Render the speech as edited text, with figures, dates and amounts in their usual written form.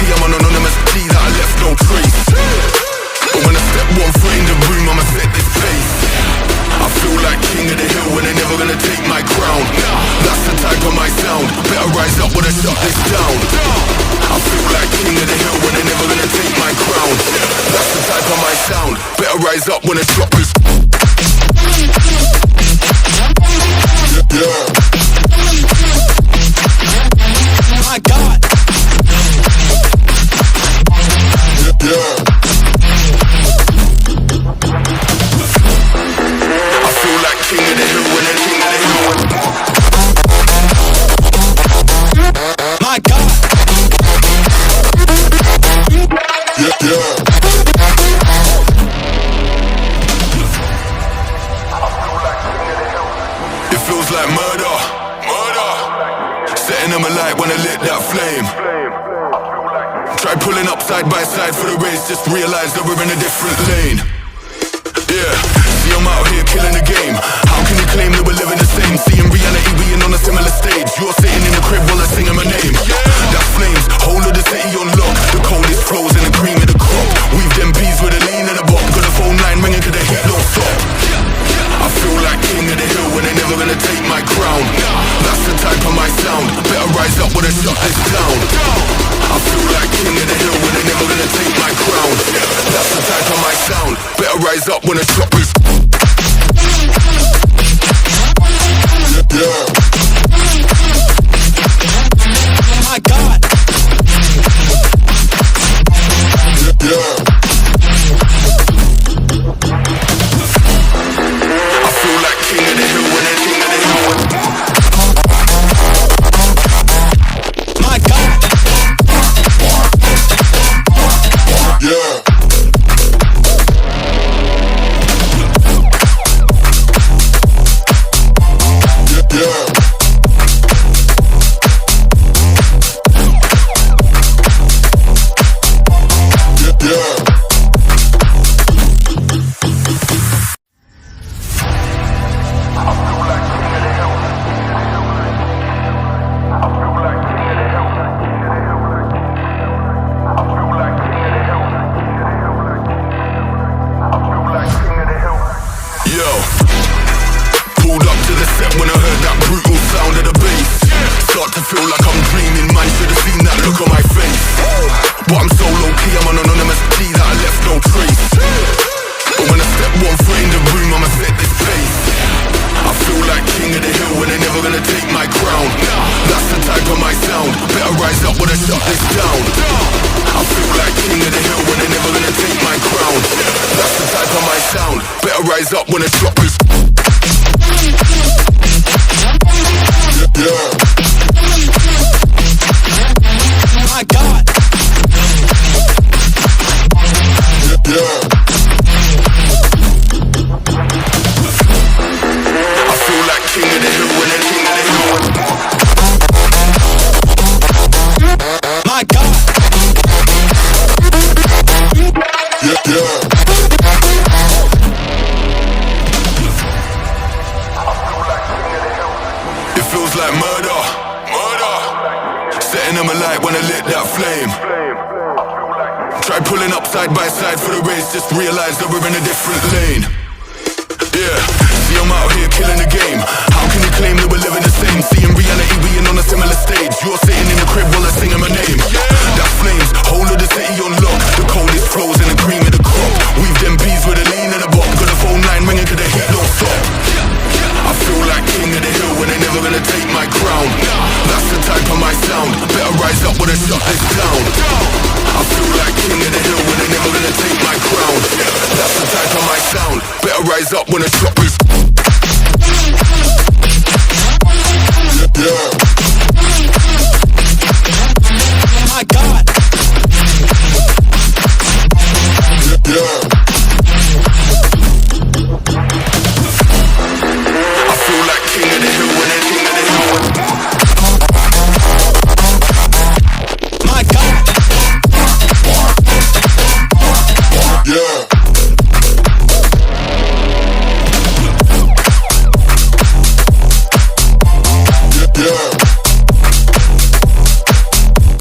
low-key, I'm an anonymous T that I left no trace. But when I step one foot in the room, I'ma set this pace. I feel like king of the hill when they're never gonna take my crown. That's the type of my sound. Better rise up when I shut this down. I feel like king of the hill when they're never gonna take my crown. That's the type of my sound. Better rise up when I drop this. Yeah. My God. Yeah. I feel like king of the hill when they're king of the hill. My God. Yeah. It feels like murder. Setting them alight when I lit that flame. Try pulling up side by side for the race, just realize that we're in a different lane. Yeah, see I'm out here killing the game. How can you claim that we're living the same? See in reality we ain't on a similar stage. You're sitting in the crib while I'm singing my name. That flames, whole of the city on lock. The coldest flows and the cream of the crop. Weave them bees with a lean and a bop. Got the phone line ringing cause the heat don't stop. I feel like king of the hill when they're never gonna take my crown. That's the type of my sound. Better rise up when I shut this down. I feel like king of the hill when they're never gonna take my crown. That's the type of my sound. Better rise up when I drop this. Yeah. My God. Yeah. I feel like king of the hill when they're king of the hill. My God. Yeah. Rise up when I drop this. Yeah. My God. Yeah. I feel like king of the hill when they're king of the hill. My God. Yeah. Like murder. Setting them alight when I lit that flame. Try pulling up side by side for the race, just realize that we're in a different lane. Yeah, see I'm out here killing the game. How can you claim that we're living the same? See in reality we ain't on a similar stage. You're sitting in the crib while I'm singing my name. That flames, whole of the city on lock. The coldest flows and the cream of the crop. Weave them bees with a lean and a bop. Got the phone line ringing cause the heat don't stop. I feel like king of the hill when they're never gonna take my crown. That's the type of my sound. Better rise up when I shut this down. I feel like king of the hill when they're never gonna take my crown. That's the type of my sound. Better rise up when I drop this.